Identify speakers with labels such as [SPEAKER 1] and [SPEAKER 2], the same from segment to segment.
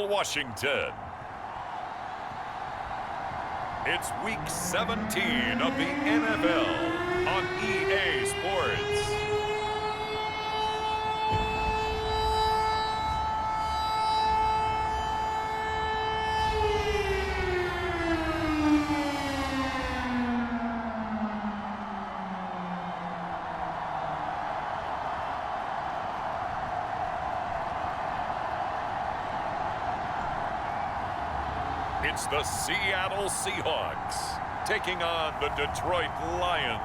[SPEAKER 1] Seattle, Washington. It's week 17 of the NFL on EA Sports. It's the Seattle Seahawks taking on the Detroit Lions.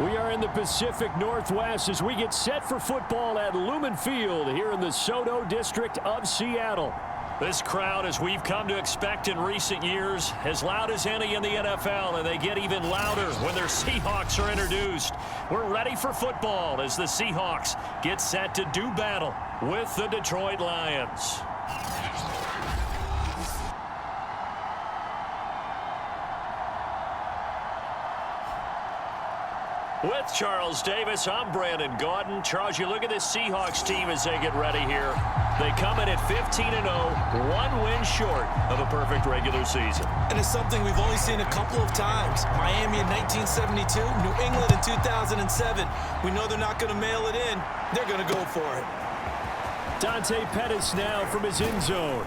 [SPEAKER 2] We are in the Pacific Northwest as we get set for football at Lumen Field here in the SoDo district of Seattle. This crowd, as we've come to expect in recent years, as loud as any in the NFL, and they get even louder when their Seahawks are introduced. We're ready for football as the Seahawks get set to do battle with the Detroit Lions. With Charles Davis, I'm Brandon Gaudin. Charles, you look at this Seahawks team as they get ready here. They come in at 15-0, one win short of a perfect regular season.
[SPEAKER 3] And it's something we've only seen a couple of times. Miami in 1972, New England in 2007. We know they're not going to mail it in. They're going to go for it.
[SPEAKER 2] Dante Pettis now from his end zone.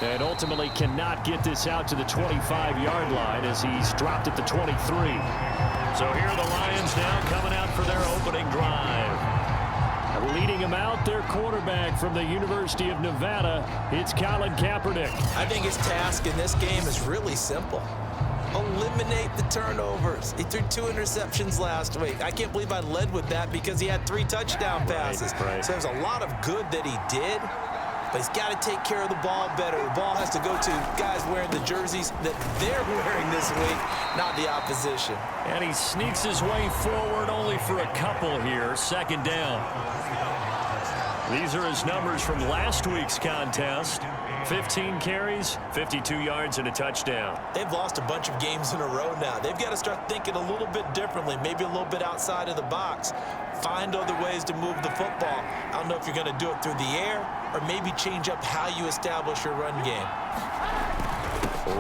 [SPEAKER 2] And ultimately cannot get this out to the 25-yard line as he's dropped at the 23. So here are the Lions now coming out for their opening drive. Leading him out, their quarterback from the University of Nevada, it's Colin Kaepernick.
[SPEAKER 3] I think his task in this game is really simple. Eliminate the turnovers. He threw 2 interceptions last week. I can't believe I led with that because he had 3 touchdown passes.
[SPEAKER 2] Right.
[SPEAKER 3] So there's a lot of good that he did. But he's got to take care of the ball better. The ball has to go to guys wearing the jerseys that they're wearing this week, not the opposition.
[SPEAKER 2] And he sneaks his way forward only for a couple here. Second down. These are his numbers from last week's contest. 15 carries, 52 yards, and a touchdown.
[SPEAKER 3] They've lost a bunch of games in a row now. They've got to start thinking a little bit differently, maybe a little bit outside of the box. Find other ways to move the football. I don't know if you're going to do it through the air or maybe change up how you establish your run game.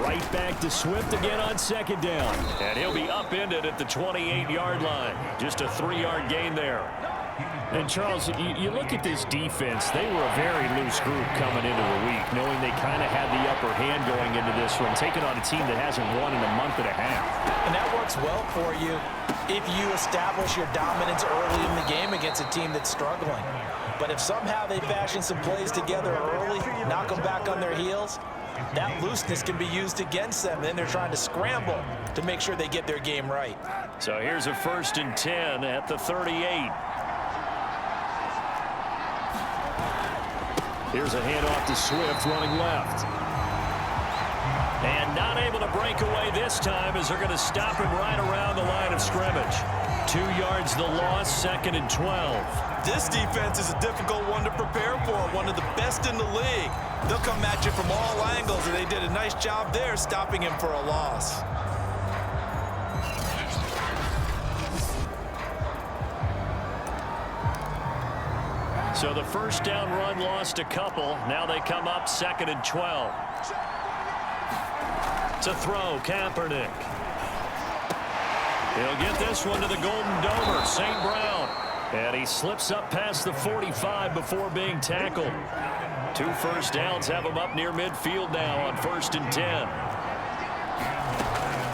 [SPEAKER 2] Right back to Swift again on second down. And he'll be upended at the 28-yard line. Just a 3-yard gain there. And, Charles, you look at this defense. They were a very loose group coming into the week, knowing they kind of had the upper hand going into this one, taking on a team that hasn't won in a month and a half.
[SPEAKER 3] And that works well for you if you establish your dominance early in the game against a team that's struggling. But if somehow they fashion some plays together early, knock them back on their heels, that looseness can be used against them. Then they're trying to scramble to make sure they get their game right.
[SPEAKER 2] So here's a 1st and 10 at the 38. Here's a handoff to Swift running left. And not able to break away this time as they're going to stop him right around the line of scrimmage. 2 yards the loss, 2nd and 12.
[SPEAKER 3] This defense is a difficult one to prepare for, one of the best in the league. They'll come at you from all angles, and they did a nice job there stopping him for a loss.
[SPEAKER 2] So the first down run lost a couple. Now they come up 2nd and 12. To throw, Kaepernick. He'll get this one to the Golden Domer, St. Brown. And he slips up past the 45 before being tackled. 2 first downs have him up near midfield now on 1st and 10.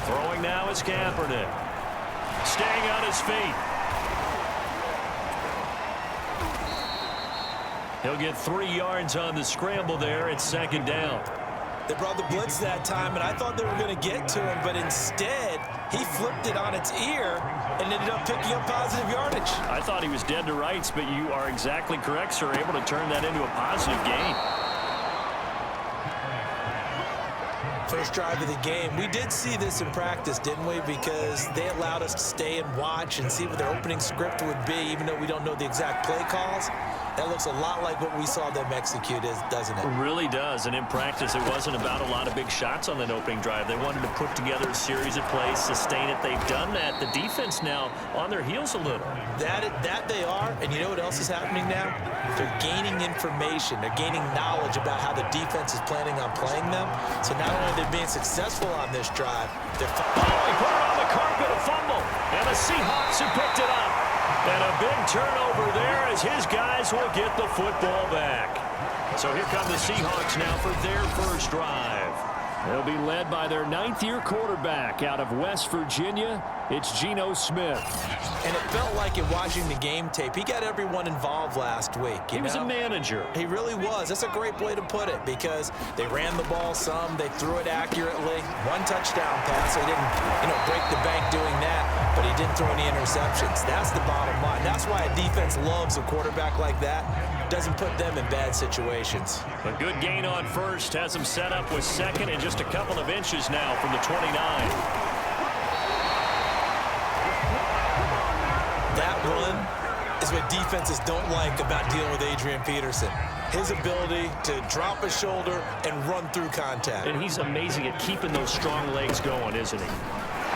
[SPEAKER 2] Throwing now is Kaepernick. Staying on his feet. He'll get 3 yards on the scramble there. It's 2nd down.
[SPEAKER 3] They brought the blitz that time, and I thought they were going to get to him, but instead, he flipped it on its ear and ended up picking up positive yardage.
[SPEAKER 2] I thought he was dead to rights, but you are exactly correct, sir. Able to turn that into a positive gain.
[SPEAKER 3] First drive of the game. We did see this in practice, didn't we? Because they allowed us to stay and watch and see what their opening script would be, even though we don't know the exact play calls. That looks a lot like what we saw them execute, doesn't it?
[SPEAKER 2] It really does, and in practice, it wasn't about a lot of big shots on that opening drive. They wanted to put together a series of plays, sustain it. They've done that. The defense now on their heels a little.
[SPEAKER 3] That they are, and you know what else is happening now? They're gaining information. They're gaining knowledge about how the defense is planning on playing them. So not only are they being successful on this drive, they're...
[SPEAKER 2] Oh, he put it on the carpet, a fumble, and the Seahawks have picked it up. And a big turnover there as his guys will get the football back. So here come the Seahawks now for their first drive. They'll be led by their 9th-year quarterback out of West Virginia. It's Geno Smith.
[SPEAKER 3] And it felt like in watching the game tape, he got everyone involved last week.
[SPEAKER 2] He was a manager.
[SPEAKER 3] He really was. That's a great way to put it because they ran the ball some, they threw it accurately. 1 touchdown pass, so he didn't, break the bank doing that, but he didn't throw any interceptions. That's the bottom line. That's why a defense loves a quarterback like that. Doesn't put them in bad situations.
[SPEAKER 2] A good gain on first has him set up with second and just a couple of inches now from the 29.
[SPEAKER 3] That run is what defenses don't like about dealing with Adrian Peterson. His ability to drop his shoulder and run through contact.
[SPEAKER 2] And he's amazing at keeping those strong legs going, isn't he?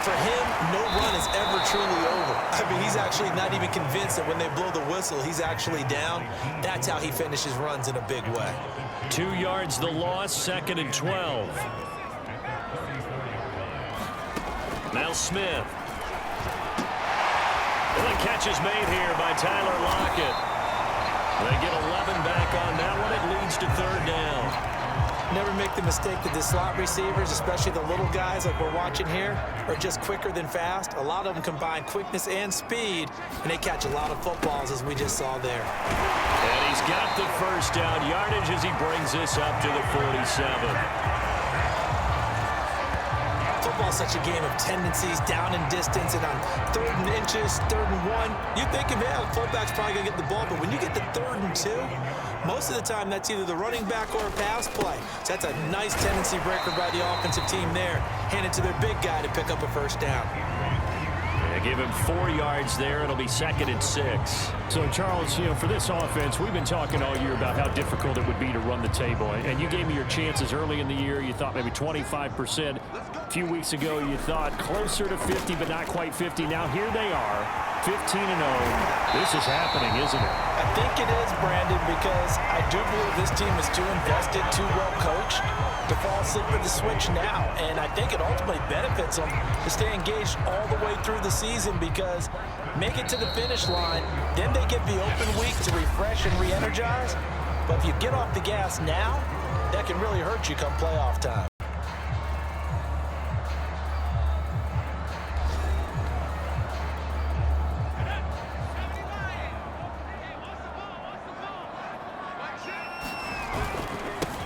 [SPEAKER 3] For him, no run is ever truly over. I mean, he's actually not even convinced that when they blow the whistle, he's actually down. That's how he finishes runs in a big way.
[SPEAKER 2] 2 yards the loss, 2nd and 12. Now Smith. And the catch is made here by Tyler Lockett. They get 11 back on that one. It leads to 3rd down.
[SPEAKER 3] Never make the mistake that the slot receivers, especially the little guys like we're watching here, are just quicker than fast. A lot of them combine quickness and speed, and they catch a lot of footballs, as we just saw there.
[SPEAKER 2] And he's got the first down yardage as he brings this up to the 47.
[SPEAKER 3] Football's such a game of tendencies, down in distance, and on 3rd and inches, 3rd and 1, you think, the fullback's probably going to get the ball, but when you get to 3rd and 2, most of the time that's either the running back or a pass play. So that's a nice tendency breaker by the offensive team there. Hand it to their big guy to pick up a first down.
[SPEAKER 2] They give him 4 yards there. It'll be 2nd and 6.
[SPEAKER 4] So, Charles, for this offense, we've been talking all year about how difficult it would be to run the table. And you gave me your chances early in the year. You thought maybe 25%. A few weeks ago, you thought closer to 50, but not quite 50. Now, here they are, 15-0. This is happening, isn't it?
[SPEAKER 3] I think it is, Brandon, because I do believe this team is too invested, too well coached to fall asleep at the switch now. And I think it ultimately benefits them to stay engaged all the way through the season because make it to the finish line, then they get the open week to refresh and re-energize. But if you get off the gas now, that can really hurt you come playoff time.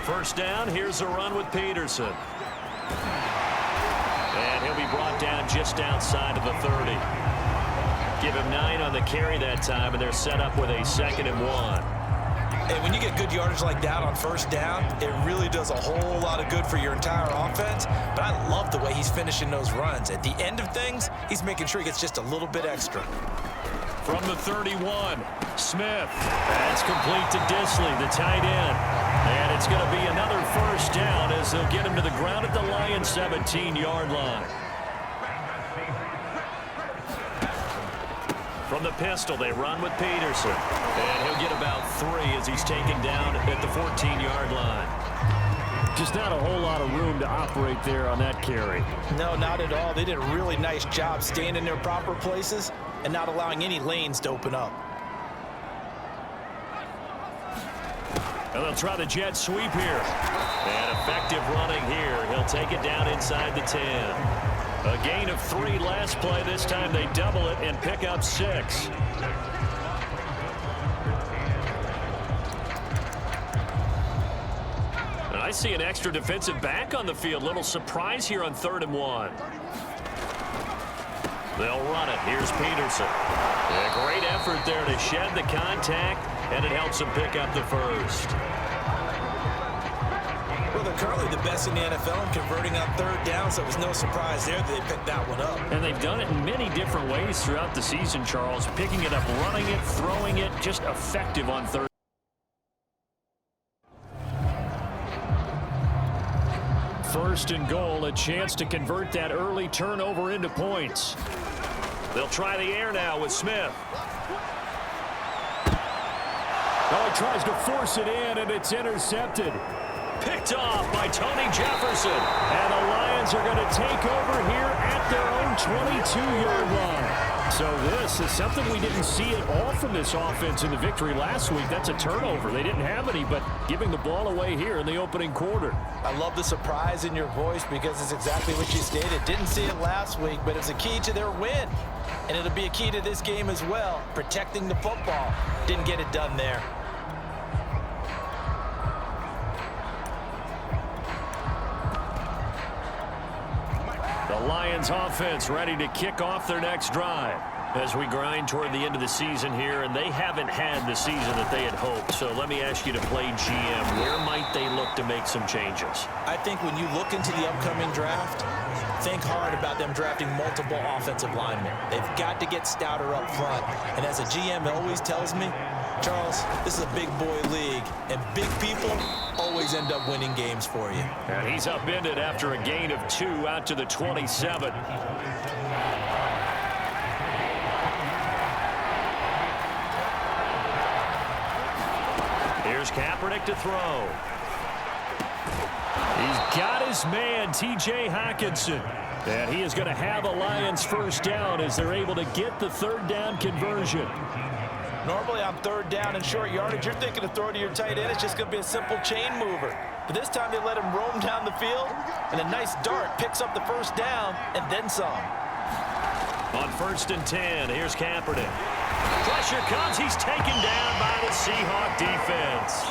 [SPEAKER 2] First down, here's a run with Peterson. And he'll be brought down just outside of the 30. Give him 9 on the carry that time, and they're set up with a 2nd and 1.
[SPEAKER 3] And when you get good yardage like that on first down, it really does a whole lot of good for your entire offense. But I love the way he's finishing those runs. At the end of things, he's making sure he gets just a little bit extra.
[SPEAKER 2] From the 31, Smith. That's complete to Disley, the tight end. And it's going to be another first down as they'll get him to the ground at the Lions' 17-yard line. From the pistol, they run with Peterson. And he'll get about 3 as he's taken down at the 14-yard line.
[SPEAKER 4] Just not a whole lot of room to operate there on that carry.
[SPEAKER 3] No, not at all. They did a really nice job staying in their proper places and not allowing any lanes to open up.
[SPEAKER 2] And they'll try the jet sweep here. And effective running here. He'll take it down inside the 10. A gain of 3 last play. This time they double it and pick up 6. And I see an extra defensive back on the field. Little surprise here on 3rd and 1. They'll run it. Here's Peterson. A great effort there to shed the contact, and it helps them pick up the first.
[SPEAKER 3] Well, they're currently the best in the NFL in converting on 3rd down, so it was no surprise there that they picked that one up.
[SPEAKER 4] And they've done it in many different ways throughout the season, Charles. Picking it up, running it, throwing it, just effective on 3rd.
[SPEAKER 2] First and goal, a chance to convert that early turnover into points. They'll try the air now with Smith.
[SPEAKER 4] Oh, he tries to force it in, and it's intercepted.
[SPEAKER 2] Picked off by Tony Jefferson.
[SPEAKER 4] And the Lions are going to take over here at their own 22-yard line. So this is something we didn't see at all from this offense in the victory last week. That's a turnover. They didn't have any, but giving the ball away here in the opening quarter.
[SPEAKER 3] I love the surprise in your voice because it's exactly what you stated. Didn't see it last week, but it's a key to their win. And it'll be a key to this game as well, protecting the football. Didn't get it done there.
[SPEAKER 2] The Lions offense ready to kick off their next drive as we grind toward the end of the season here, and they haven't had the season that they had hoped. So let me ask you to play GM. Where might they look to make some changes?
[SPEAKER 3] I think when you look into the upcoming draft, think hard about them drafting multiple offensive linemen. They've got to get stouter up front. And as a GM always tells me, Charles, this is a big boy league, and big people always end up winning games for you.
[SPEAKER 2] And he's upended after a gain of 2 out to the 27. Here's Kaepernick to throw.
[SPEAKER 4] He's got his man, T.J. Hawkinson. And he is going to have a Lions first down as they're able to get the third down conversion.
[SPEAKER 3] Normally on third down and short yardage, you're thinking to throw to your tight end. It's just going to be a simple chain mover. But this time they let him roam down the field, and a nice dart picks up the first down and then some.
[SPEAKER 2] On 1st and 10, here's Kaepernick. Pressure comes. He's taken down by the Seahawk defense.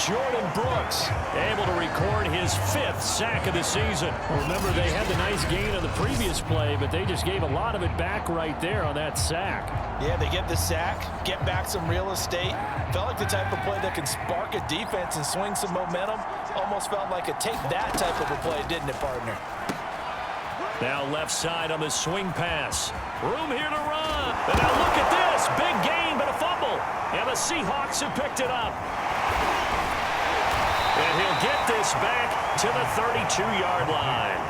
[SPEAKER 4] Jordan Brooks able to record his 5th sack of the season. Remember, they had the nice gain on the previous play, but they just gave a lot of it back right there on that sack.
[SPEAKER 3] Yeah, they get the sack, get back some real estate. Felt like the type of play that can spark a defense and swing some momentum. Almost felt like a take that type of a play, didn't it, partner?
[SPEAKER 2] Now left side on the swing pass. Room here to run. And now look at this. Big gain, but a fumble. And the Seahawks have picked it up. And he'll get this back to the 32-yard line.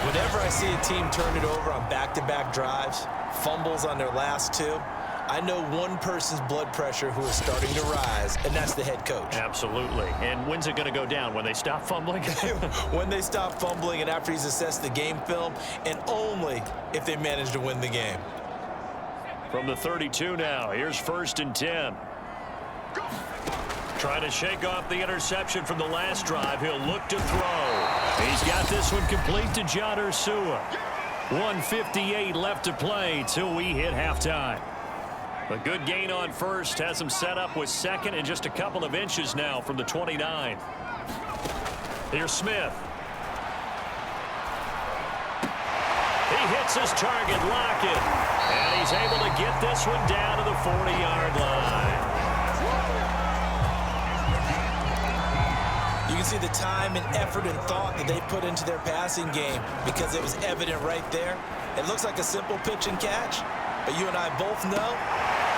[SPEAKER 3] Whenever I see a team turn it over on back-to-back drives, fumbles on their last 2, I know one person's blood pressure who is starting to rise, and that's the head coach.
[SPEAKER 2] Absolutely. And when's it going to go down? When they stop fumbling?
[SPEAKER 3] When they stop fumbling and after he's assessed the game film, and only if they manage to win the game.
[SPEAKER 2] From the 32 now, here's 1st and 10. Trying to shake off the interception from the last drive. He'll look to throw. He's got this one complete to John Ursua. 1:58 left to play till we hit halftime. A good gain on first. Has him set up with second and just a couple of inches now from the 29. Here's Smith. He hits his target, Lockett. And he's able to get this one down to the 40-yard line.
[SPEAKER 3] You can see the time and effort and thought that they put into their passing game because it was evident right there. It looks like a simple pitch and catch, but you and I both know.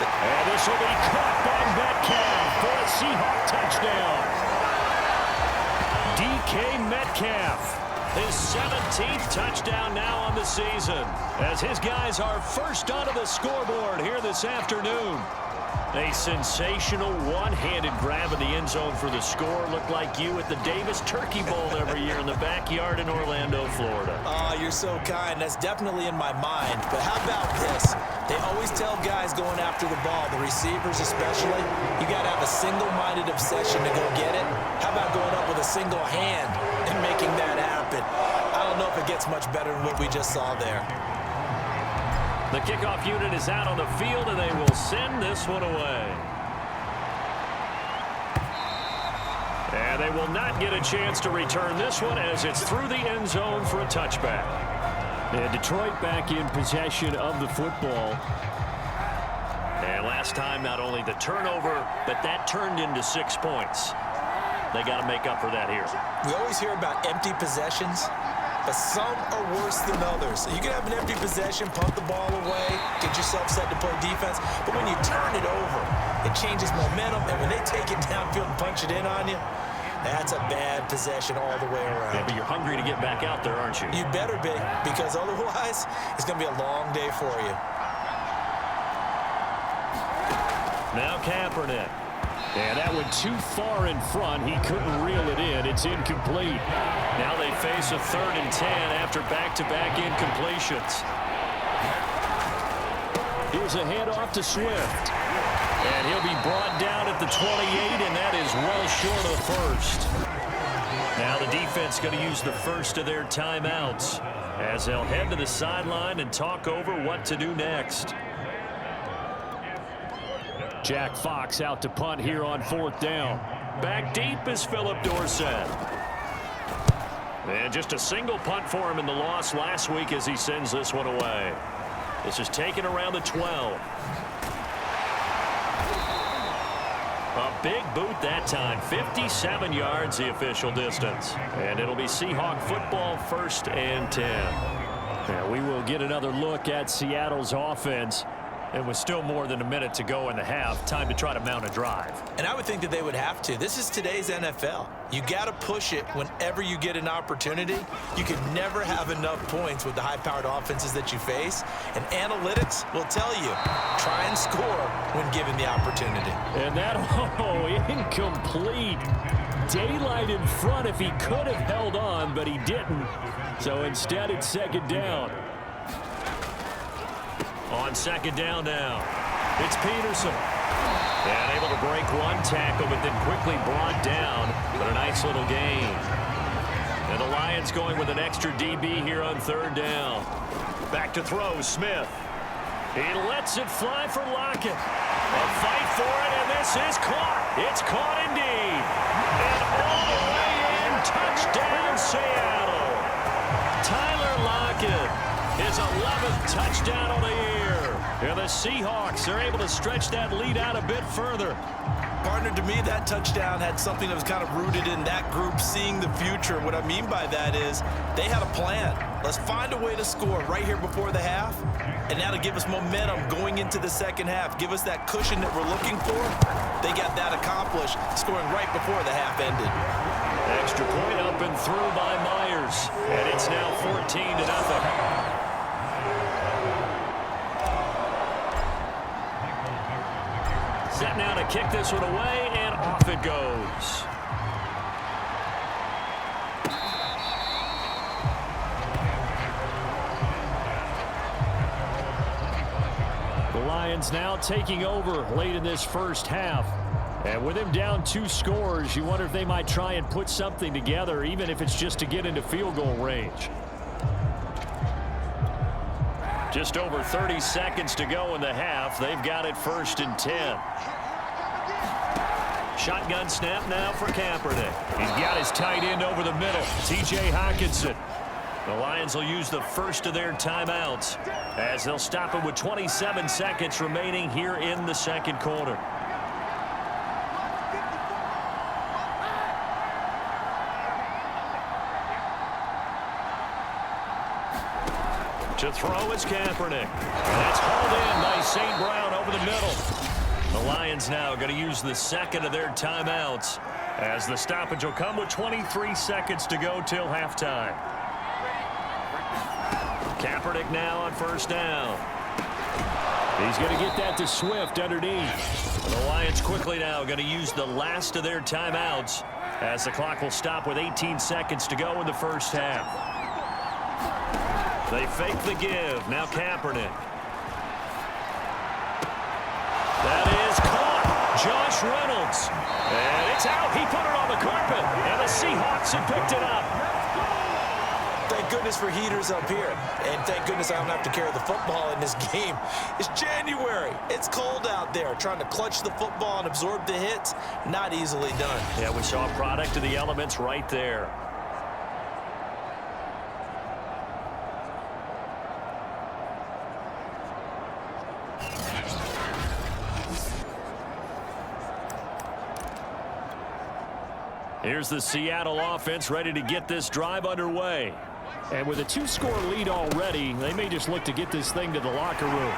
[SPEAKER 4] And this will be caught by Metcalf for a Seahawk touchdown. DK Metcalf.
[SPEAKER 2] His 17th touchdown now on the season as his guys are first onto the scoreboard here this afternoon. A sensational one-handed grab in the end zone for the score. Looked like you at the Davis Turkey Bowl every year in the backyard in Orlando, Florida.
[SPEAKER 3] Oh, you're so kind. That's definitely in my mind. But how about this? They always tell guys going after the ball, the receivers especially, you got to have a single-minded obsession to go get it. How about going up with a single hand and making that happen? I don't know if it gets much better than what we just saw there.
[SPEAKER 2] The kickoff unit is out on the field, and they will send this one away. And they will not get a chance to return this one as it's through the end zone for a touchback.
[SPEAKER 4] And Detroit back in possession of the football.
[SPEAKER 2] And last time, not only the turnover, but that turned into 6 points. They got to make up for that here.
[SPEAKER 3] We always hear about empty possessions, but some are worse than others. You can have an empty possession, punt the ball away, get yourself set to play defense, but when you turn it over, it changes momentum, and when they take it downfield and punch it in on you, That's a bad possession all the way around.
[SPEAKER 2] Yeah, but you're hungry to get back out there, aren't you?
[SPEAKER 3] You better be, because otherwise it's going to be a long day for you.
[SPEAKER 2] Now Kaepernick. Yeah, that went too far in front. He couldn't reel it in. It's incomplete. Now they face a 3rd and 10 after back-to-back incompletions. Here's a handoff to Swift. And he'll be brought down at the 28, and that is well short of the first. Now the defense going to use the first of their timeouts as they'll head to the sideline and talk over what to do next. Jack Fox out to punt here on 4th down. Back deep is Philip Dorsett. And just a single punt for him in the loss last week as he sends this one away. This is taken around the 12. A big boot that time. 57 yards the official distance. And it'll be Seahawk football 1st and 10. Now we will get another look at Seattle's offense. It was still more than a minute to go in the half. Time to try to mount a drive.
[SPEAKER 3] And I would think that they would have to. This is today's NFL. You got to push it whenever you get an opportunity. You can never have enough points with the high-powered offenses that you face. And analytics will tell you, try and score when given the opportunity.
[SPEAKER 2] And that, incomplete. Daylight in front if he could have held on, but he didn't. So instead, it's 2nd down. On 2nd down now, it's Peterson. And able to break one tackle, but then quickly brought down. But a nice little gain. And the Lions going with an extra DB here on 3rd down. Back to throw, Smith. He lets it fly for Lockett. A fight for it, and this is caught. It's caught indeed. And all the way in, touchdown Seattle. Tyler Lockett. His 11th touchdown on the year. And the Seahawks are able to stretch that lead out a bit further.
[SPEAKER 3] Partner, to me, that touchdown had something that was kind of rooted in that group seeing the future. What I mean by that is they had a plan. Let's find a way to score right here before the half. And now to give us momentum going into the 2nd half. Give us that cushion that we're looking for. They got that accomplished, scoring right before the half ended.
[SPEAKER 2] Extra point up and through by Myers. And it's now 14-0. Set now to kick this one away, and off it goes. The Lions now taking over late in this 1st half. And with him down 2 scores, you wonder if they might try and put something together, even if it's just to get into field goal range. Just over 30 seconds to go in the half. They've got it 1st and 10. Shotgun snap now for Kaepernick. He's got his tight end over the middle, T.J. Hockenson. The Lions will use the first of their timeouts as they'll stop him with 27 seconds remaining here in the 2nd quarter. To throw is Kaepernick. And that's hauled in by St. Brown over the middle. The Lions now going to use the 2nd of their timeouts as the stoppage will come with 23 seconds to go till halftime. Kaepernick now on 1st down. He's going to get that to Swift underneath. The Lions quickly now going to use the last of their timeouts as the clock will stop with 18 seconds to go in the 1st half. They fake the give. Now Kaepernick. That is caught. Josh Reynolds. And it's out. He put it on the carpet. And the Seahawks have picked it up.
[SPEAKER 3] Thank goodness for heaters up here. And thank goodness I don't have to carry the football in this game. It's January. It's cold out there. Trying to clutch the football and absorb the hits, not easily done.
[SPEAKER 2] Yeah, we saw a product of the elements right there. Here's the Seattle offense ready to get this drive underway. And with a 2-score lead already, they may just look to get this thing to the locker room.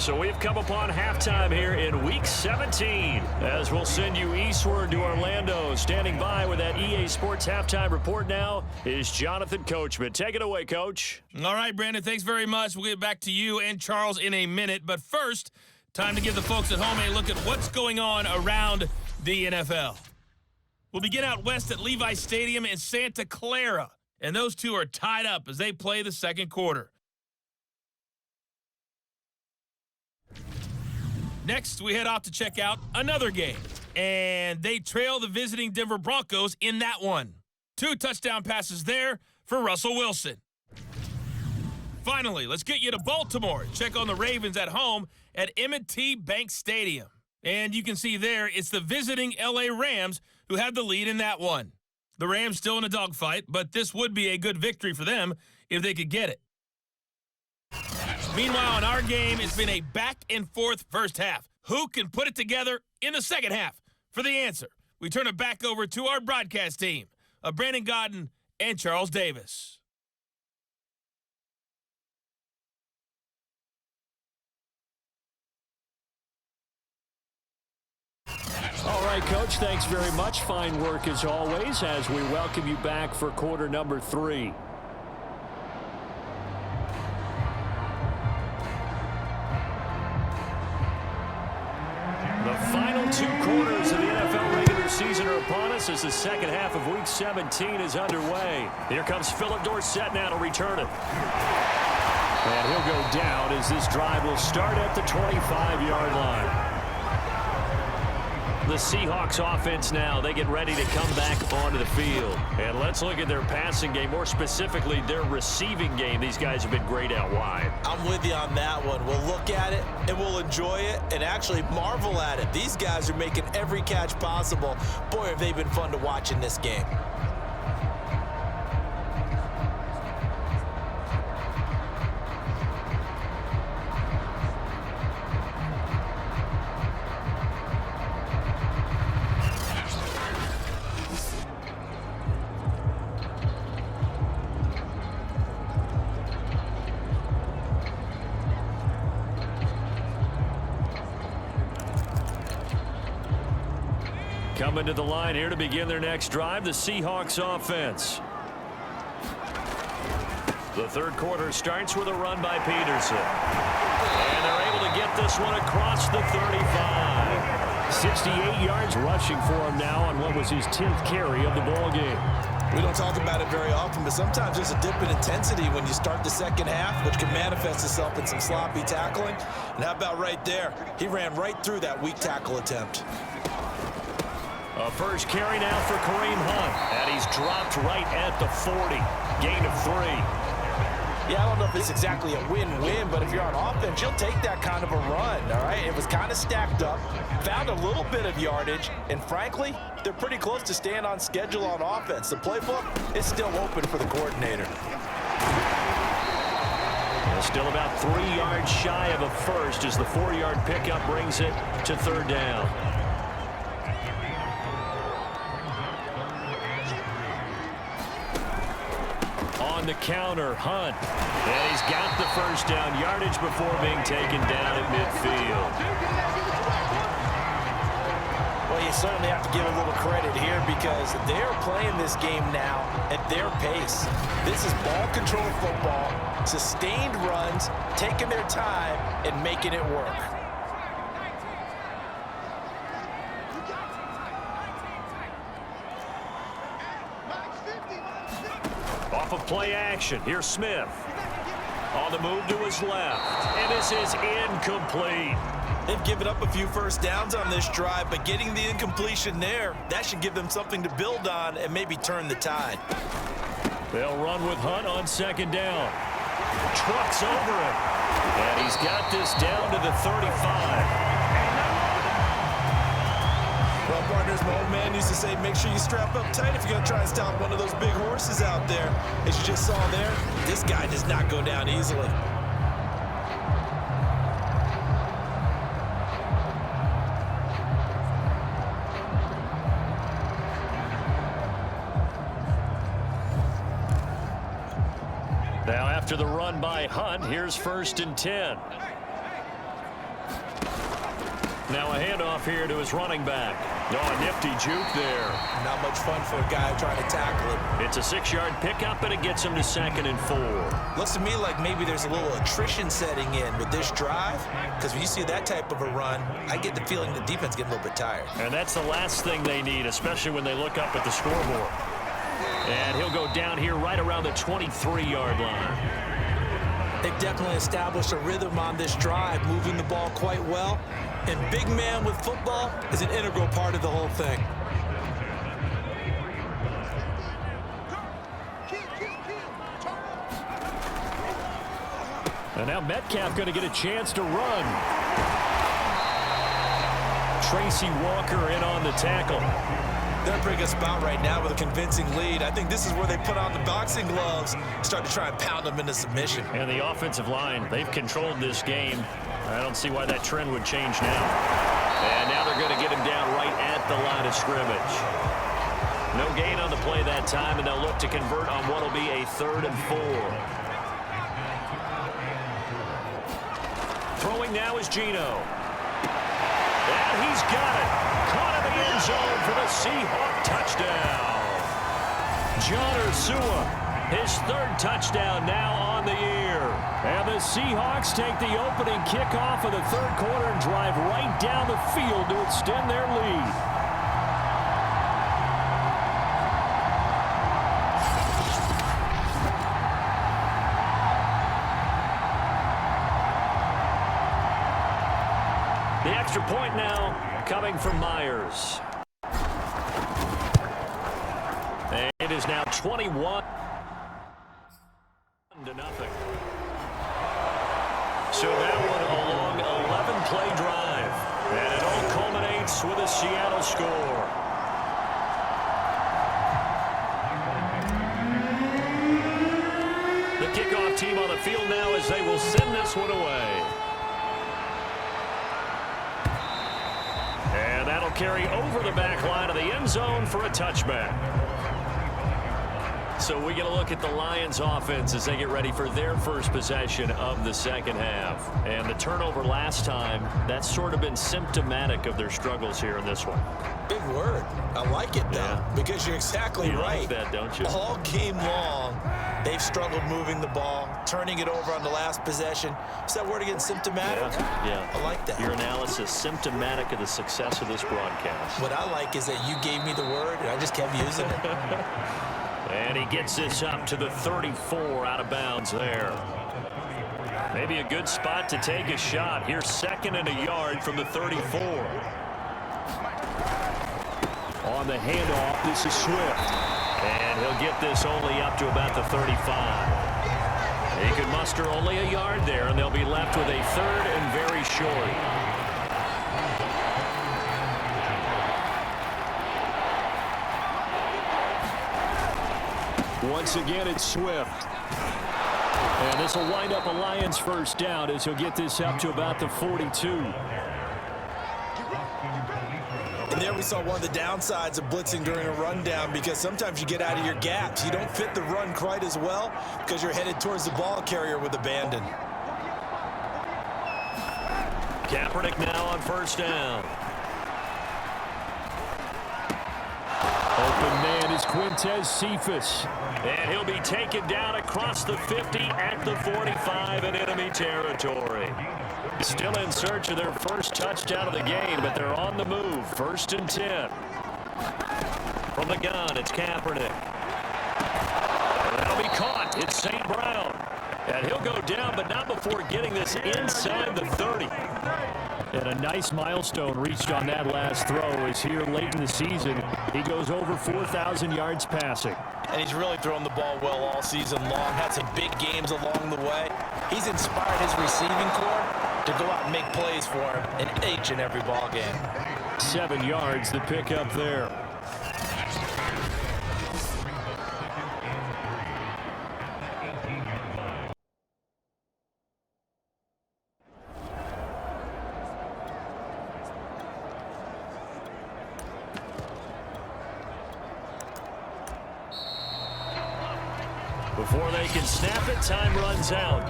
[SPEAKER 2] So we've come upon halftime here in Week 17. As we'll send you eastward to Orlando. Standing by with that EA Sports halftime report now is Jonathan Coachman. Take it away, Coach.
[SPEAKER 5] All right, Brandon, thanks very much. We'll get back to you and Charles in a minute. But first, time to give the folks at home a look at what's going on around the NFL. We'll begin out west at Levi's Stadium in Santa Clara. And those two are tied up as they play the second quarter. Next, we head off to check out another game. And they trail the visiting Denver Broncos in that one. 2 touchdown passes there for Russell Wilson. Finally, let's get you to Baltimore. Check on the Ravens at home at M&T Bank Stadium. And you can see there, it's the visiting LA Rams who have the lead in that one. The Rams still in a dogfight, but this would be a good victory for them if they could get it. Meanwhile, in our game, it's been a back-and-forth first half. Who can put it together in the second half? For the answer, we turn it back over to our broadcast team of Brandon Godden and Charles Davis.
[SPEAKER 2] All right, Coach, thanks very much. Fine work as always as we welcome you back for quarter number 3. The final 2 quarters of the NFL regular season are upon us as the second half of Week 17 is underway. Here comes Philip Dorsett now to return it. And he'll go down as this drive will start at the 25-yard line. The Seahawks offense now, they get ready to come back onto the field. And let's look at their passing game, more specifically their receiving game. These guys have been great out wide.
[SPEAKER 3] I'm with you on that one. We'll look at it, and we'll enjoy it, and actually marvel at it. These guys are making every catch possible. Boy, have they been fun to watch in this game.
[SPEAKER 2] Coming to the line here to begin their next drive, the Seahawks offense. The third quarter starts with a run by Peterson. And they're able to get this one across the 35. 68 yards rushing for him now on what was his 10th carry of the ball game.
[SPEAKER 3] We don't talk about it very often, but sometimes there's a dip in intensity when you start the second half, which can manifest itself in some sloppy tackling. And how about right there? He ran right through that weak tackle attempt.
[SPEAKER 2] A first carry now for Kareem Hunt, and he's dropped right at the 40. Gain of 3.
[SPEAKER 3] Yeah, I don't know if it's exactly a win-win, but if you're on offense, you'll take that kind of a run, all right? It was kind of stacked up, found a little bit of yardage, and frankly, they're pretty close to staying on schedule on offense. The playbook is still open for the coordinator.
[SPEAKER 2] Still about 3 yards shy of a first as the 4-yard pickup brings it to third down. On the counter, Hunt. And he's got the first down yardage before being taken down at midfield.
[SPEAKER 3] Well, you certainly have to give a little credit here because they're playing this game now at their pace. This is ball control football, sustained runs, taking their time, and making it work.
[SPEAKER 2] Off of play action, here's Smith. On the move to his left, and this is incomplete.
[SPEAKER 3] They've given up a few first downs on this drive, but getting the incompletion there, that should give them something to build on and maybe turn the tide.
[SPEAKER 2] They'll run with Hunt on second down. Trucks over it, and he's got this down to the 35.
[SPEAKER 3] Well, partners, my old man used to say, make sure you strap up tight if you're going to try and stop one of those big horses out there. As you just saw there, this guy does not go down easily.
[SPEAKER 2] Now after the run by Hunt, here's 1st and 10. Now a handoff here to his running back. Oh, a nifty juke there.
[SPEAKER 3] Not much fun for a guy trying to tackle it.
[SPEAKER 2] It's a 6-yard pickup, and it gets him to 2nd and 4.
[SPEAKER 3] Looks to me like maybe there's a little attrition setting in with this drive, because when you see that type of a run, I get the feeling the defense getting a little bit tired.
[SPEAKER 2] And that's the last thing they need, especially when they look up at the scoreboard. And he'll go down here right around the 23-yard line.
[SPEAKER 3] They've definitely established a rhythm on this drive, moving the ball quite well. And big man with football is an integral part of the whole thing.
[SPEAKER 2] And now Metcalf going to get a chance to run. Tracy Walker in on the tackle.
[SPEAKER 3] They're in a pretty good spot right now with a convincing lead. I think this is where they put on the boxing gloves, start to try and pound them into submission.
[SPEAKER 2] And the offensive line, they've controlled this game. I don't see why that trend would change now. And now they're going to get him down right at the line of scrimmage. No gain on the play that time, and they'll look to convert on what will be a 3rd and 4. Throwing now is Geno. And he's got it. Caught in the end zone for the Seahawk touchdown. John Ursua, his 3rd touchdown now on the year. And the Seahawks take the opening kickoff of the 3rd quarter and drive right down the field to extend their lead. The extra point now coming from Myers. And it is now 21-0. So that one a long 11-play drive. And it all culminates with a Seattle score. The kickoff team on the field now as they will send this one away. And that'll carry over the back line of the end zone for a touchback. So we get a look at the Lions offense as they get ready for their first possession of the 2nd half. And the turnover last time, that's sort of been symptomatic of their struggles here in this one.
[SPEAKER 3] Big word. I like it, though, because you're exactly right.
[SPEAKER 2] Like that, don't you?
[SPEAKER 3] All game long, they've struggled moving the ball, turning it over on the last possession. Is that word again, symptomatic?
[SPEAKER 2] Yeah.
[SPEAKER 3] I like that.
[SPEAKER 2] Your analysis, symptomatic of the success of this broadcast.
[SPEAKER 3] What I like is that you gave me the word, and I just kept using it.
[SPEAKER 2] And he gets this up to the 34 out of bounds there. Maybe a good spot to take a shot. Here's 2nd and a yard from the 34. On the handoff, this is Swift. And he'll get this only up to about the 35. He could muster only a yard there, and they'll be left with a 3rd and very short. Once again, it's Swift. And this will wind up a Lions first down as he'll get this up to about the 42.
[SPEAKER 3] And there we saw one of the downsides of blitzing during a rundown, because sometimes you get out of your gaps. You don't fit the run quite as well because you're headed towards the ball carrier with abandon.
[SPEAKER 2] Kaepernick now on first down. Open man is Quintez Cephas. And he'll be taken down across the 50 at the 45 in enemy territory. Still in search of their first touchdown of the game, but they're on the move. 1st and 10. From the gun, it's Kaepernick. And that'll be caught. It's St. Brown. And he'll go down, but not before getting this inside the 30. And a nice milestone reached on that last throw as here late in the season, he goes over 4,000 yards passing.
[SPEAKER 3] And he's really thrown the ball well all season long. Had some big games along the way. He's inspired his receiving corps to go out and make plays for him in each and every ball game.
[SPEAKER 2] 7 yards the pickup there. Before they can snap it, time runs out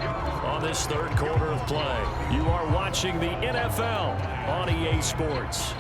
[SPEAKER 2] on this third quarter of play. You are watching the NFL on EA Sports.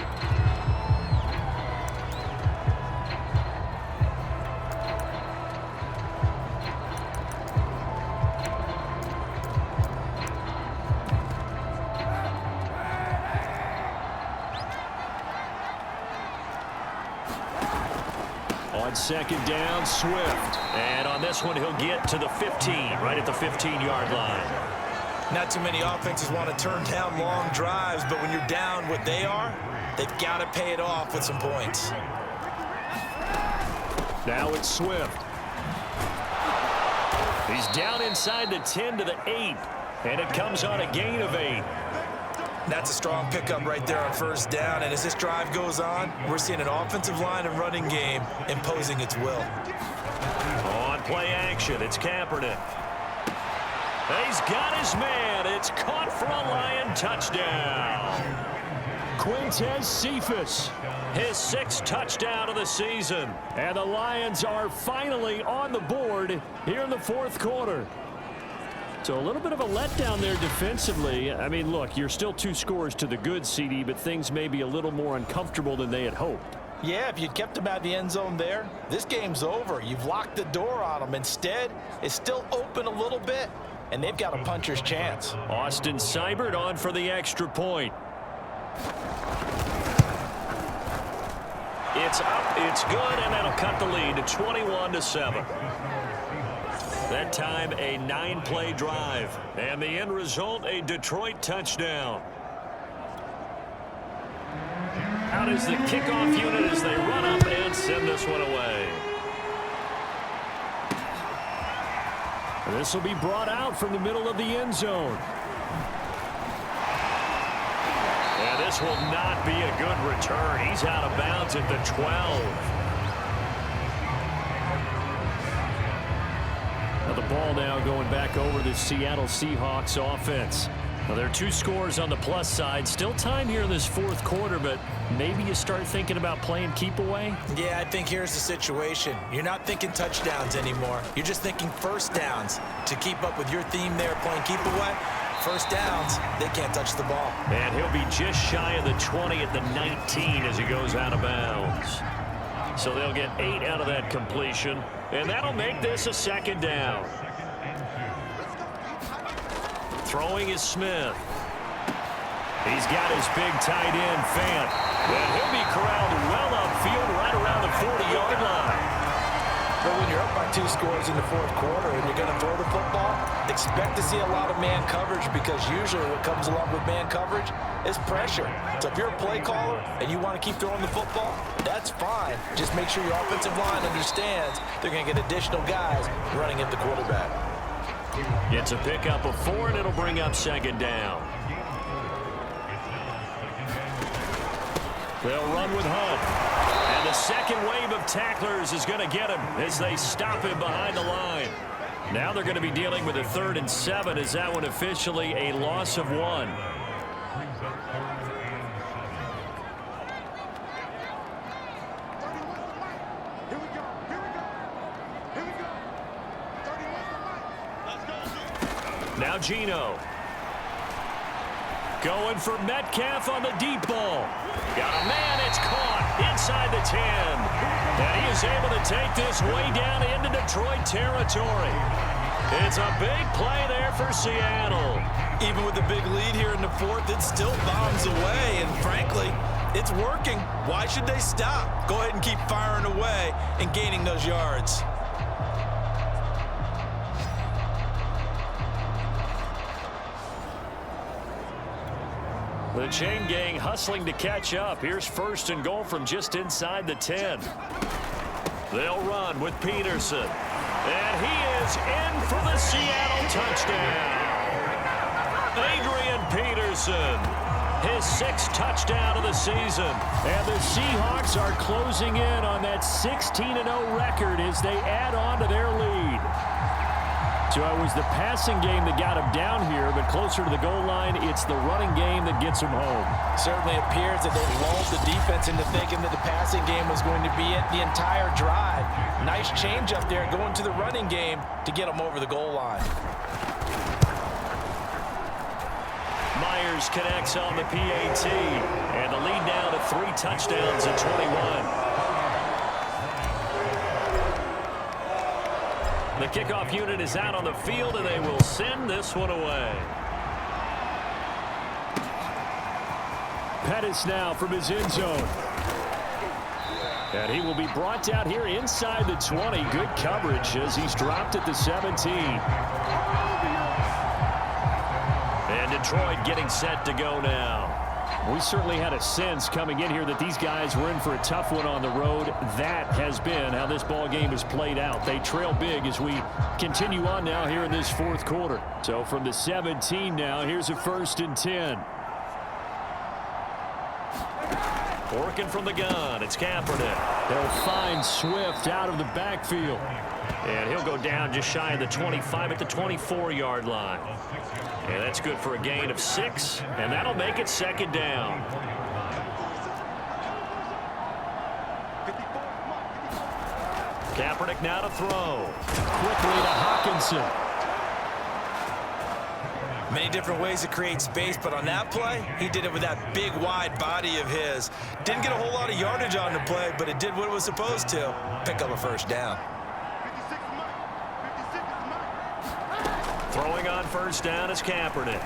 [SPEAKER 2] On second down, Swift. And on this one, he'll get to the 15, right at the 15-yard line.
[SPEAKER 3] Not too many offenses want to turn down long drives, but when you're down what they are, they've got to pay it off with some points.
[SPEAKER 2] Now it's Swift. He's down inside the 10 to the 8, and it comes on a gain of 8.
[SPEAKER 3] That's a strong pickup right there on first down, and as this drive goes on, we're seeing an offensive line and running game imposing its will.
[SPEAKER 2] On play action, it's Kaepernick. He's got his man. It's caught for a Lion touchdown. Quintez Cephas, his 6th touchdown of the season. And the Lions are finally on the board here in the fourth quarter. So a little bit of a letdown there defensively. I mean, look, you're still 2 scores to the good, CD, but things may be a little more uncomfortable than they had hoped.
[SPEAKER 3] Yeah, if you'd kept him out of the end zone there, this game's over. You've locked the door on him. Instead, it's still open a little bit, and they've got a puncher's chance.
[SPEAKER 2] Austin Seibert on for the extra point. It's up, it's good, and that'll cut the lead to 21-7. That time, a 9-play drive. And the end result, a Detroit touchdown. Out is the kickoff unit as they run up and send this one away. This will be brought out from the middle of the end zone. And this will not be a good return. He's out of bounds at the 12. The ball now going back over the Seattle Seahawks offense. Well, there are 2 scores on the plus side. Still time here in this fourth quarter, but maybe you start thinking about playing keep away?
[SPEAKER 3] Yeah, I think here's the situation. You're not thinking touchdowns anymore. You're just thinking first downs. To keep up with your theme there, playing keep away, first downs, they can't touch the ball.
[SPEAKER 2] And he'll be just shy of the 20 at the 19 as he goes out of bounds. So they'll get 8 out of that completion, and that'll make this a second down. Throwing is Smith. He's got his big tight end, Fant. And he'll be corralled well upfield right around the 40-yard line.
[SPEAKER 3] But when you're up by 2 scores in the fourth quarter and you're going to throw the football, expect to see a lot of man coverage, because usually what comes along with man coverage is pressure. So if you're a play caller and you want to keep throwing the football, that's fine. Just make sure your offensive line understands they're going to get additional guys running at the quarterback.
[SPEAKER 2] It's a pickup of 4, and it'll bring up second down. They'll run with Hunt. And the second wave of tacklers is going to get him as they stop him behind the line. Now they're going to be dealing with a 3rd and 7. Is that one officially a loss of 1? Now Geno. Going for Metcalf on the deep ball. Got a man, it's caught inside the 10. And he is able to take this way down into Detroit territory. It's a big play there for Seattle.
[SPEAKER 3] Even with a big lead here in the fourth, it still bombs away, and frankly, it's working. Why should they stop? Go ahead and keep firing away and gaining those yards.
[SPEAKER 2] The chain gang hustling to catch up. Here's 1st and goal from just inside the 10. They'll run with Peterson. And he is in for the Seattle touchdown. Adrian Peterson, his 6th touchdown of the season. And the Seahawks are closing in on that 16-0 record as they add on to their lead.
[SPEAKER 4] So it was the passing game that got him down here, but closer to the goal line, it's the running game that gets him home.
[SPEAKER 3] Certainly appears that they lulled the defense into thinking that the passing game was going to be it the entire drive. Nice change up there going to the running game to get him over the goal line.
[SPEAKER 2] Myers connects on the PAT, and the lead now to 3 touchdowns at 21. The kickoff unit is out on the field, and they will send this one away.
[SPEAKER 4] Pettis now from his end zone. And he will be brought down here inside the 20. Good coverage as he's dropped at the 17.
[SPEAKER 2] And Detroit getting set to go now.
[SPEAKER 4] We certainly had a sense coming in here that these guys were in for a tough one on the road. That has been how this ball game has played out. They trail big as we continue on now here in this fourth quarter. So from the 17 now, here's a 1st and 10.
[SPEAKER 2] Working from the gun, it's Kaepernick.
[SPEAKER 4] They'll find Swift out of the backfield.
[SPEAKER 2] And he'll go down just shy of the 25 at the 24-yard line. And that's good for a gain of 6, and that'll make it 2nd down. Kaepernick now to throw.
[SPEAKER 4] Quickly to Hawkinson.
[SPEAKER 3] Many different ways to create space, but on that play, he did it with that big, wide body of his. Didn't get a whole lot of yardage on the play, but it did what it was supposed to. Pick up a 1st down.
[SPEAKER 2] Throwing on 1st down is Kaepernick.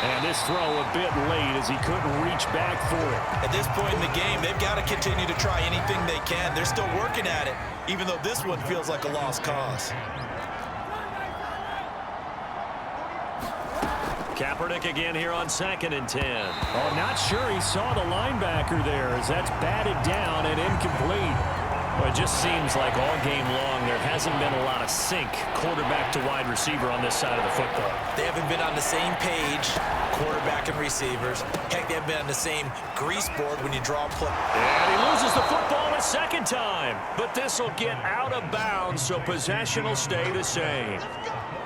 [SPEAKER 4] And this throw a bit late as he couldn't reach back for it.
[SPEAKER 3] At this point in the game, they've got to continue to try anything they can. They're still working at it, even though this one feels like a lost cause.
[SPEAKER 2] Kaepernick again here on 2nd and 10.
[SPEAKER 4] Oh, not sure he saw the linebacker there as that's batted down and incomplete.
[SPEAKER 2] Well, it just seems like all game long there hasn't been a lot of sync quarterback to wide receiver on this side of the football.
[SPEAKER 3] They haven't been on the same page, quarterback and receivers. Heck, they haven't been on the same grease board when you draw play.
[SPEAKER 2] And he loses the football a 2nd time. But this will get out of bounds, so possession will stay the same.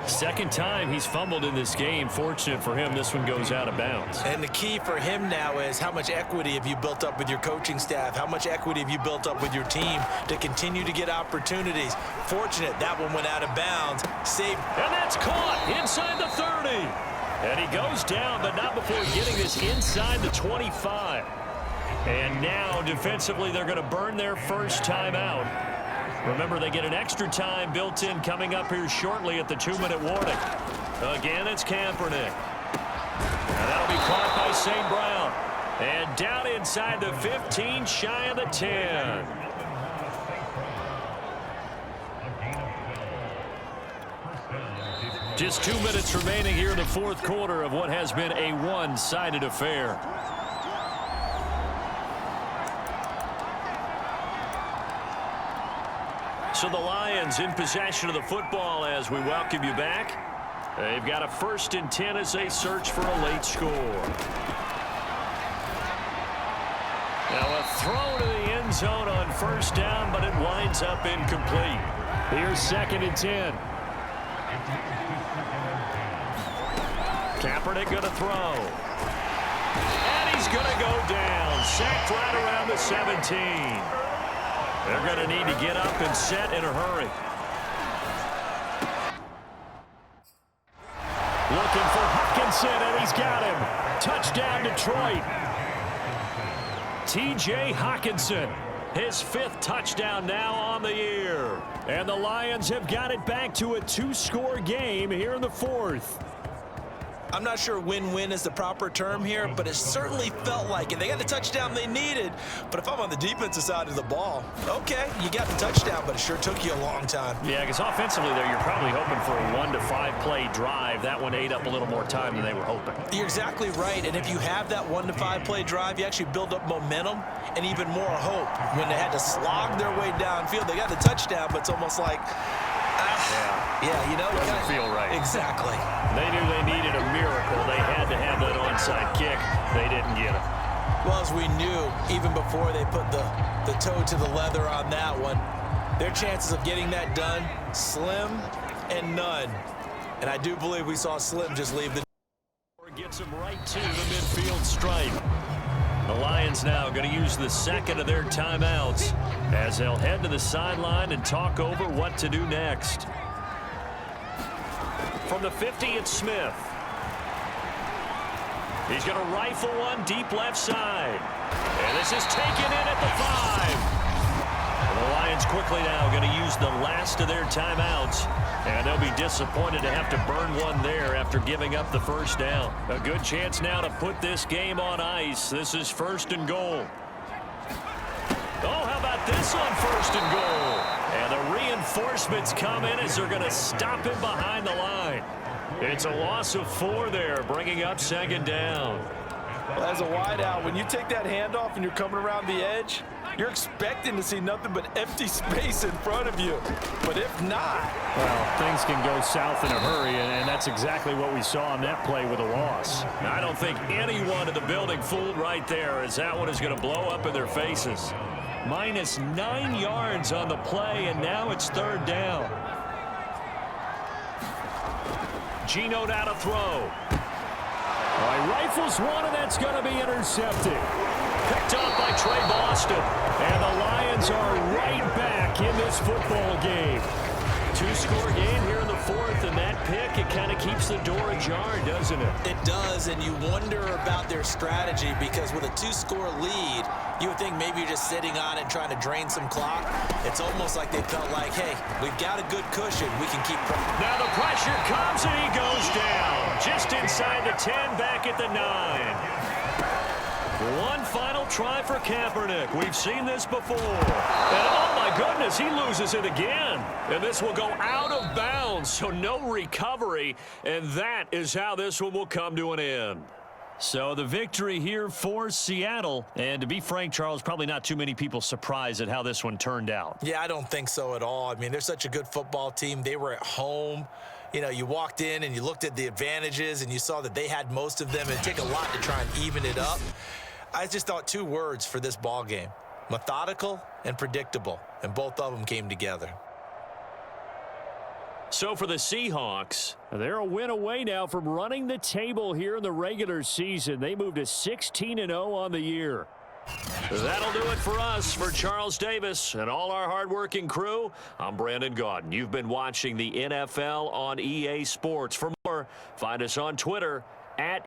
[SPEAKER 2] 2nd time he's fumbled in this game. Fortunate for him, this one goes out of bounds.
[SPEAKER 3] And the key for him now is how much equity have you built up with your coaching staff? How much equity have you built up with your team to continue to get opportunities? Fortunate that one went out of bounds. Saved.
[SPEAKER 2] And that's caught inside the 30. And he goes down, but not before getting this inside the 25. And now defensively they're going to burn their 1st time out. Remember, they get an extra time built in coming up here shortly at the 2-minute warning. Again, it's Kaepernick. And that'll be caught by St. Brown. And down inside the 15, shy of the 10. Just 2 minutes remaining here in the fourth quarter of what has been a one-sided affair. So the Lions in possession of the football as we welcome you back. They've got a 1st and 10 as they search for a late score. Now a throw to the end zone on 1st down, but it winds up incomplete.
[SPEAKER 4] Here's 2nd and 10.
[SPEAKER 2] Kaepernick going to throw. And he's going to go down. Sacked right around the 17. They're going to need to get up and set in a hurry.
[SPEAKER 4] Looking for Hawkinson, and he's got him. Touchdown, Detroit.
[SPEAKER 2] T.J. Hawkinson, his 5th touchdown now on the year.
[SPEAKER 4] And the Lions have got it back to a 2-score game here in the 4th.
[SPEAKER 3] I'm not sure win-win is the proper term here, but it certainly felt like it. They got the touchdown they needed, but if I'm on the defensive side of the ball, okay, you got the touchdown, but it sure took you a long time.
[SPEAKER 2] Yeah, because offensively there, you're probably hoping for a 1 to 5 play drive. That one ate up a little more time than they were hoping.
[SPEAKER 3] You're exactly right, and if you have that 1 to 5 play drive, you actually build up momentum and even more hope. When they had to slog their way downfield, they got the touchdown, but it's almost like, yeah, you know,
[SPEAKER 2] doesn't feel right.
[SPEAKER 3] Exactly.
[SPEAKER 2] They knew they needed a miracle. They had to have that onside kick. They didn't get it.
[SPEAKER 3] Well, as we knew, even before they put the toe to the leather on that one, Their chances of getting that done, slim and none. And I do believe we saw Slim just leave the...
[SPEAKER 2] Gets him right to the midfield stripe. The Lions now going to use the second of their timeouts as they'll head to the sideline and talk over what to do next. From the 50, it's Smith. He's going to rifle one deep left side. And this is taken in at the 5. And the Lions quickly now going to use the last of their timeouts. And they'll be disappointed to have to burn one there after giving up the first down. A good chance now to put this game on ice. This is 1st and goal. Oh, how about this on 1st and goal? And the reinforcements come in as they're going to stop him behind the line. It's a loss of 4 there, bringing up 2nd down.
[SPEAKER 3] Well, as a wideout, when you take that handoff and you're coming around the edge, you're expecting to see nothing but empty space in front of you. But if not...
[SPEAKER 4] Well, things can go south in a hurry, and that's exactly what we saw on that play with a loss.
[SPEAKER 2] I don't think anyone in the building fooled right there, as that one is going to blow up in their faces. Minus 9 yards on the play, and now it's 3rd down. Gino now to throw.
[SPEAKER 4] He rifles one, and that's going to be intercepted.
[SPEAKER 2] Picked off by Trey Boston.
[SPEAKER 4] And the Lions are right back in this football game.
[SPEAKER 2] 2-score game here in the 4th, and that pick, it kind of keeps the door ajar, doesn't it?
[SPEAKER 3] It does, and you wonder about their strategy, because with a 2-score lead, you would think maybe you're just sitting on it trying to drain some clock. It's almost like they felt like, hey, we've got a good cushion. We can keep...
[SPEAKER 2] Now the pressure comes, and he goes down. Just inside the 10, back at the 9. One final try for Kaepernick. We've seen this before. And oh my goodness, he loses it again. And this will go out of bounds, so no recovery. And that is how this one will come to an end. So the victory here for Seattle. And to be frank, Charles, probably not too many people surprised at how this one turned out.
[SPEAKER 3] Yeah, I don't think so at all. I mean, they're such a good football team. They were at home. You know, you walked in and you looked at the advantages and you saw that they had most of them. It'd take a lot to try and even it up. I just thought 2 words for this ball game: methodical and predictable, and both of them came together.
[SPEAKER 2] So for the Seahawks,
[SPEAKER 4] they're a win away now from running the table here in the regular season. They moved to 16-0 on the year.
[SPEAKER 2] That'll do it for us. For Charles Davis and all our hardworking crew, I'm Brandon Gaudin. You've been watching the NFL on EA Sports. For more, find us on Twitter at